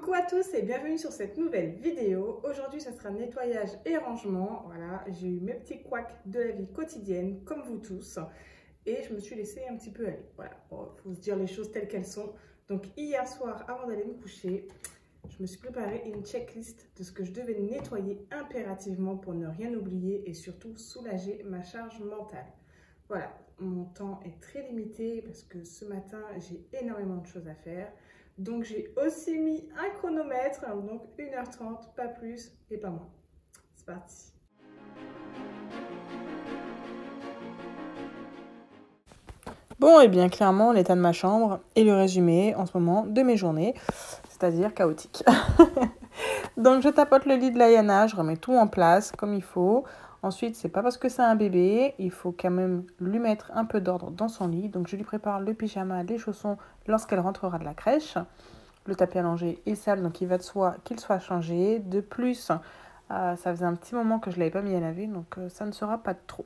Coucou à tous et bienvenue sur cette nouvelle vidéo. Aujourd'hui, ça sera nettoyage et rangement. Voilà, j'ai eu mes petits couacs de la vie quotidienne, comme vous tous. Et je me suis laissée un petit peu aller. Voilà, faut se dire les choses telles qu'elles sont. Donc hier soir, avant d'aller me coucher, je me suis préparé une checklist de ce que je devais nettoyer impérativement pour ne rien oublier et surtout soulager ma charge mentale. Voilà, mon temps est très limité parce que ce matin, j'ai énormément de choses à faire. Donc, j'ai aussi mis un chronomètre, donc 1h30, pas plus et pas moins. C'est parti. Bon, et bien clairement, l'état de ma chambre et le résumé en ce moment de mes journées, c'est-à-dire chaotique. Donc, je tapote le lit de Layana, je remets tout en place comme il faut. Ensuite, c'est pas parce que c'est un bébé, il faut quand même lui mettre un peu d'ordre dans son lit. Donc, je lui prépare le pyjama, les chaussons lorsqu'elle rentrera de la crèche. Le tapis à langer est sale, donc il va de soi qu'il soit changé. De plus, ça faisait un petit moment que je ne l'avais pas mis à laver, donc ça ne sera pas de trop.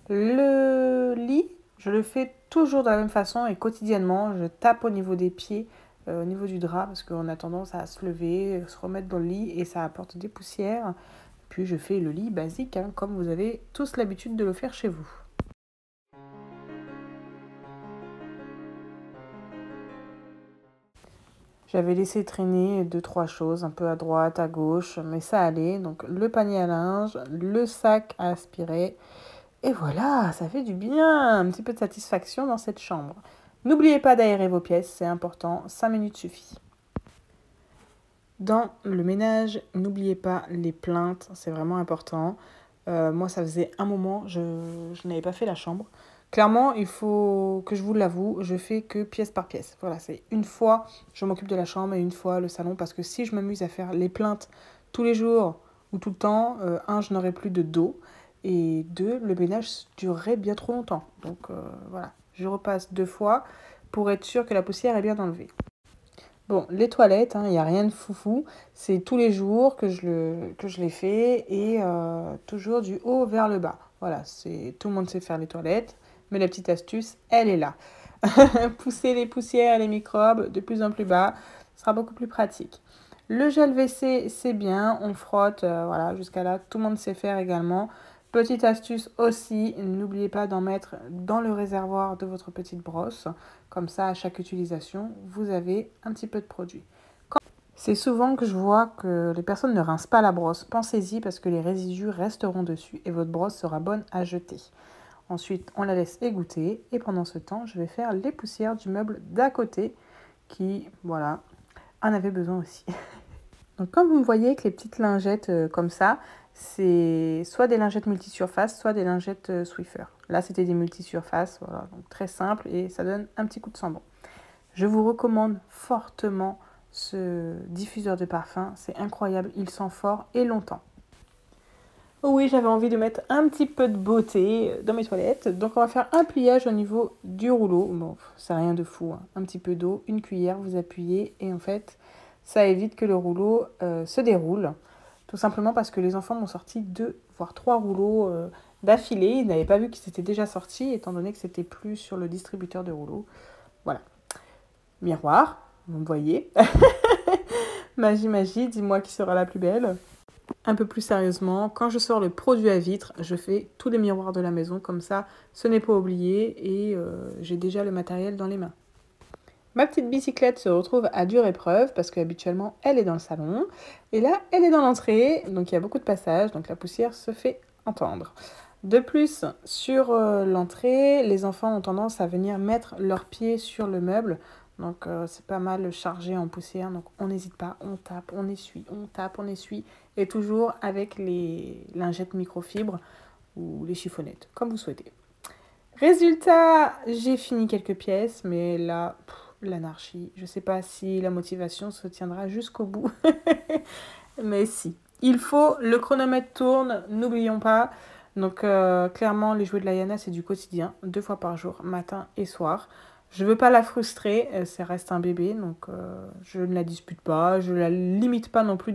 Le lit, je le fais toujours de la même façon et quotidiennement, je tape au niveau des pieds, au niveau du drap, parce qu'on a tendance à se lever, se remettre dans le lit et ça apporte des poussières. Puis je fais le lit basique, comme vous avez tous l'habitude de le faire chez vous. J'avais laissé traîner 2-3 choses, un peu à droite, à gauche, mais ça allait. Donc le panier à linge, le sac à aspirer. Et voilà, ça fait du bien, un petit peu de satisfaction dans cette chambre. N'oubliez pas d'aérer vos pièces, c'est important, 5 minutes suffit. Dans le ménage, n'oubliez pas les plaintes, c'est vraiment important. Moi, ça faisait un moment, je n'avais pas fait la chambre. Clairement, il faut que je vous l'avoue, je fais que pièce par pièce. Voilà, c'est une fois, je m'occupe de la chambre et une fois le salon. Parce que si je m'amuse à faire les plaintes tous les jours ou tout le temps, je n'aurai plus de dos. Et deux, le ménage durerait bien trop longtemps. Donc voilà, je repasse 2 fois pour être sûre que la poussière est bien enlevée. Bon, les toilettes, il n'y a rien de foufou. C'est tous les jours que je les fais et toujours du haut vers le bas. Voilà, tout le monde sait faire les toilettes, mais la petite astuce, elle est là. Pousser les poussières et les microbes de plus en plus bas, ce sera beaucoup plus pratique. Le gel WC, c'est bien, on frotte, voilà, jusqu'à là, tout le monde sait faire également. Petite astuce aussi, n'oubliez pas d'en mettre dans le réservoir de votre petite brosse. Comme ça, à chaque utilisation, vous avez un petit peu de produit. C'est souvent que je vois que les personnes ne rincent pas la brosse. Pensez-y parce que les résidus resteront dessus et votre brosse sera bonne à jeter. Ensuite, on la laisse égoutter et pendant ce temps, je vais faire les poussières du meuble d'à côté qui, voilà, en avait besoin aussi. Donc comme vous me voyez avec les petites lingettes comme ça, c'est soit des lingettes multisurface, soit des lingettes Swiffer. Là, c'était des multisurfaces, voilà, donc très simple et ça donne un petit coup de sambon. Je vous recommande fortement ce diffuseur de parfum, c'est incroyable, il sent fort et longtemps. Oui, j'avais envie de mettre un petit peu de beauté dans mes toilettes, donc on va faire un pliage au niveau du rouleau. Bon, c'est rien de fou, un petit peu d'eau, une cuillère, vous appuyez et en fait, ça évite que le rouleau se déroule. Tout simplement parce que les enfants m'ont sorti 2 voire 3 rouleaux d'affilée. Ils n'avaient pas vu qu'ils étaient déjà sortis, étant donné que c'était plus sur le distributeur de rouleaux. Voilà. Miroir, vous me voyez. Magie, magie, dis-moi qui sera la plus belle. Un peu plus sérieusement, quand je sors le produit à vitre, je fais tous les miroirs de la maison. Comme ça, ce n'est pas oublié et j'ai déjà le matériel dans les mains. Ma petite bicyclette se retrouve à dure épreuve parce qu'habituellement, elle est dans le salon. Et là, elle est dans l'entrée, donc il y a beaucoup de passages, donc la poussière se fait entendre. De plus, sur l'entrée, les enfants ont tendance à venir mettre leurs pieds sur le meuble. Donc c'est pas mal chargé en poussière, donc on n'hésite pas, on tape, on essuie, on tape, on essuie. Et toujours avec les lingettes microfibres ou les chiffonnettes, comme vous souhaitez. Résultat, j'ai fini quelques pièces, mais là, l'anarchie. Je ne sais pas si la motivation se tiendra jusqu'au bout. Mais si. Il faut, le chronomètre tourne, n'oublions pas. Donc clairement, les jouets de Layana, c'est du quotidien, 2 fois par jour, matin et soir. Je ne veux pas la frustrer, ça reste un bébé, donc je ne la dispute pas, je ne la limite pas non plus.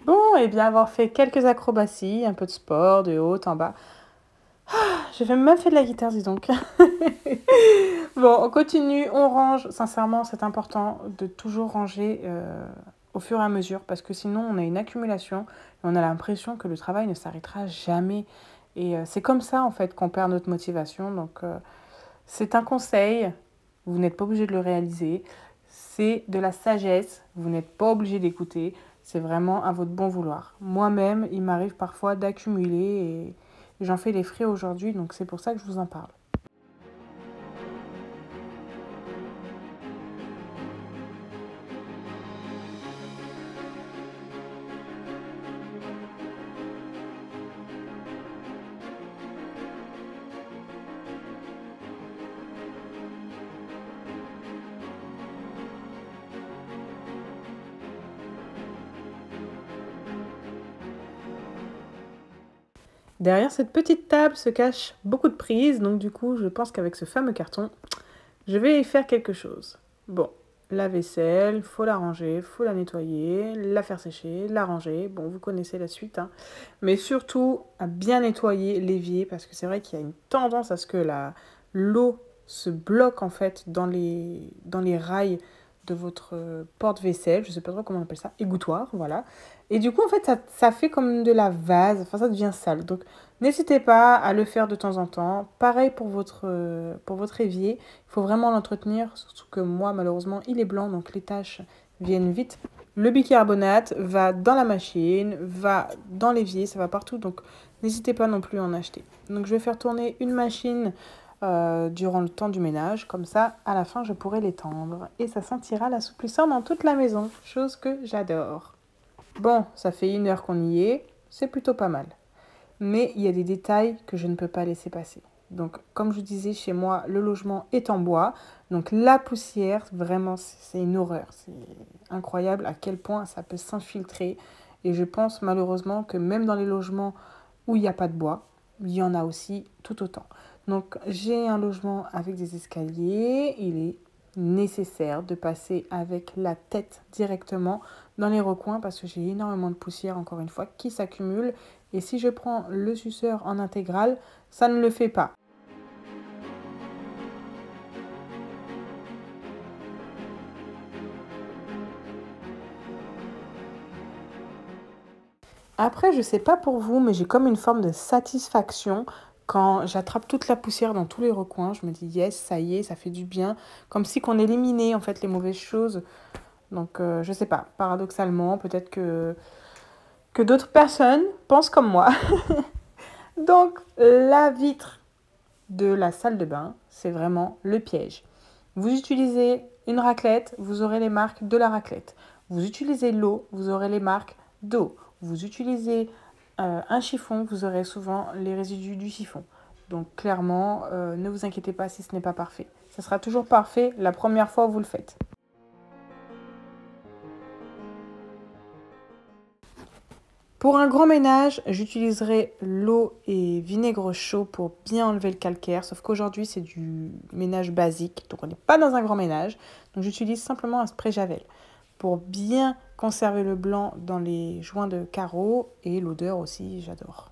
Bon, et bien avoir fait quelques acrobaties, un peu de sport, de haut en bas, J'ai même fait de la guitare, dis donc. Bon, on continue, on range. Sincèrement, c'est important de toujours ranger au fur et à mesure parce que sinon, on a une accumulation et on a l'impression que le travail ne s'arrêtera jamais. Et c'est comme ça, en fait, qu'on perd notre motivation. Donc, c'est un conseil. Vous n'êtes pas obligé de le réaliser. C'est de la sagesse. Vous n'êtes pas obligé d'écouter. C'est vraiment à votre bon vouloir. Moi-même, il m'arrive parfois d'accumuler et j'en fais les frais aujourd'hui. Donc, c'est pour ça que je vous en parle. Derrière cette petite table se cachent beaucoup de prises, donc du coup, je pense qu'avec ce fameux carton, je vais y faire quelque chose. Bon, la vaisselle, faut la ranger, faut la nettoyer, la faire sécher, la ranger. Bon, vous connaissez la suite, hein. Mais surtout, à bien nettoyer l'évier, parce que c'est vrai qu'il y a une tendance à ce que l'eau se bloque en fait dans les rails de votre porte-vaisselle, je sais pas trop comment on appelle ça, égouttoir, voilà. Et du coup, en fait, ça fait comme de la vase, enfin, ça devient sale. Donc, n'hésitez pas à le faire de temps en temps. Pareil pour votre évier, il faut vraiment l'entretenir, surtout que moi, malheureusement, il est blanc, donc les taches viennent vite. Le bicarbonate va dans la machine, va dans l'évier, ça va partout, donc n'hésitez pas non plus à en acheter. Donc, je vais faire tourner une machine durant le temps du ménage. Comme ça, à la fin, je pourrai l'étendre. Et ça sentira l'assouplissant dans toute la maison, chose que j'adore. Bon, ça fait 1 heure qu'on y est, c'est plutôt pas mal. Mais il y a des détails que je ne peux pas laisser passer. Donc, comme je vous disais, chez moi, le logement est en bois. Donc, la poussière, vraiment, c'est une horreur. C'est incroyable à quel point ça peut s'infiltrer. Et je pense malheureusement que même dans les logements où il n'y a pas de bois, il y en a aussi tout autant. Donc, j'ai un logement avec des escaliers. Il est nécessaire de passer avec la tête directement dans les recoins parce que j'ai énormément de poussière, encore une fois, qui s'accumule. Et si je prends le suceur en intégrale, ça ne le fait pas. Après, je sais pas pour vous, mais j'ai comme une forme de satisfaction quand j'attrape toute la poussière dans tous les recoins. Je me dis, yes, ça y est, ça fait du bien. Comme si qu'on éliminait en fait les mauvaises choses. Donc, je sais pas, paradoxalement, peut-être que d'autres personnes pensent comme moi. Donc, la vitre de la salle de bain, c'est vraiment le piège. Vous utilisez une raclette, vous aurez les marques de la raclette. Vous utilisez l'eau, vous aurez les marques d'eau. Vous utilisez un chiffon, vous aurez souvent les résidus du chiffon. Donc clairement, ne vous inquiétez pas si ce n'est pas parfait. Ça sera toujours parfait la première fois où vous le faites. Pour un grand ménage, j'utiliserai l'eau et vinaigre chaud pour bien enlever le calcaire. Sauf qu'aujourd'hui, c'est du ménage basique, donc on n'est pas dans un grand ménage. Donc j'utilise simplement un spray Javel pour bien conserver le blanc dans les joints de carreaux et l'odeur aussi, j'adore.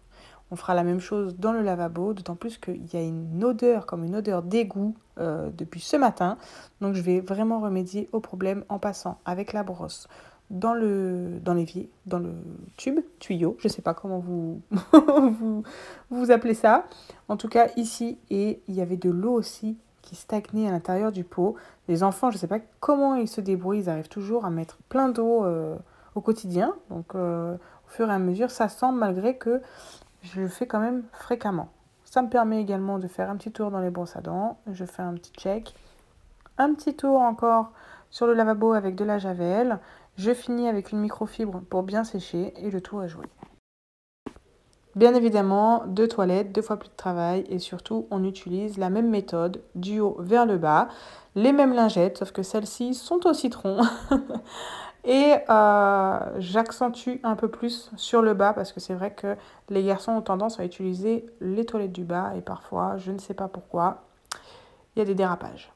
On fera la même chose dans le lavabo, d'autant plus qu'il y a une odeur comme une odeur d'égout depuis ce matin. Donc je vais vraiment remédier au problème en passant avec la brosse dans l'évier, dans le tube, tuyau, je ne sais pas comment vous appelez ça. En tout cas, ici, et il y avait de l'eau aussi qui stagnait à l'intérieur du pot. Les enfants, je ne sais pas comment ils se débrouillent, ils arrivent toujours à mettre plein d'eau au quotidien. Donc, au fur et à mesure, ça sent malgré que je le fais quand même fréquemment. Ça me permet également de faire un petit tour dans les brosses à dents. Je fais un petit check. Un petit tour encore sur le lavabo avec de la javel. Je finis avec une microfibre pour bien sécher et le tour est joué. Bien évidemment, 2 toilettes, 2 fois plus de travail et surtout on utilise la même méthode du haut vers le bas. Les mêmes lingettes, sauf que celles-ci sont au citron. Et j'accentue un peu plus sur le bas parce que c'est vrai que les garçons ont tendance à utiliser les toilettes du bas et parfois, je ne sais pas pourquoi, il y a des dérapages.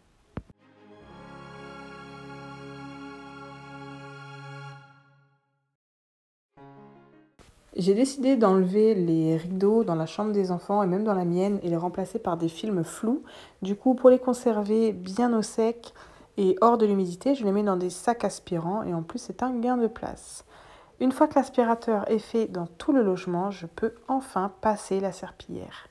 J'ai décidé d'enlever les rideaux dans la chambre des enfants et même dans la mienne et les remplacer par des films flous. Du coup, pour les conserver bien au sec et hors de l'humidité, je les mets dans des sacs aspirants et en plus, c'est un gain de place. Une fois que l'aspirateur est fait dans tout le logement, je peux enfin passer la serpillière.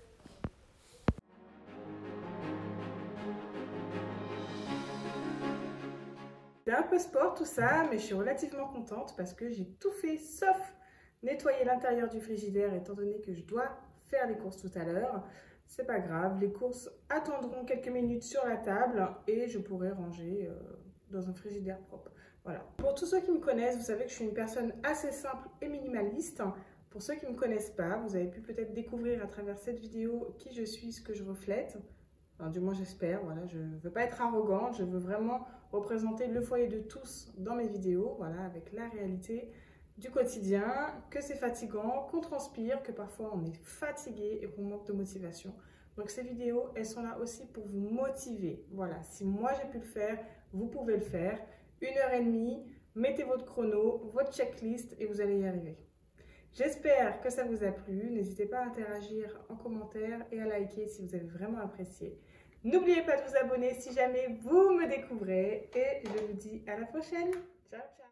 C'est un peu sport tout ça, mais je suis relativement contente parce que j'ai tout fait sauf nettoyer l'intérieur du frigidaire étant donné que je dois faire les courses tout à l'heure. C'est pas grave, les courses attendront quelques minutes sur la table et je pourrai ranger dans un frigidaire propre. Voilà. Pour tous ceux qui me connaissent, vous savez que je suis une personne assez simple et minimaliste. Pour ceux qui ne me connaissent pas, vous avez pu peut-être découvrir à travers cette vidéo qui je suis, ce que je reflète. Enfin, du moins j'espère, voilà, je ne veux pas être arrogante, je veux vraiment représenter le foyer de tous dans mes vidéos, voilà, avec la réalité du quotidien, que c'est fatigant, qu'on transpire, que parfois on est fatigué et qu'on manque de motivation. Donc ces vidéos, elles sont là aussi pour vous motiver. Voilà, si moi j'ai pu le faire, vous pouvez le faire. 1h30, mettez votre chrono, votre checklist et vous allez y arriver. J'espère que ça vous a plu. N'hésitez pas à interagir en commentaire et à liker si vous avez vraiment apprécié. N'oubliez pas de vous abonner si jamais vous me découvrez. Et je vous dis à la prochaine. Ciao, ciao.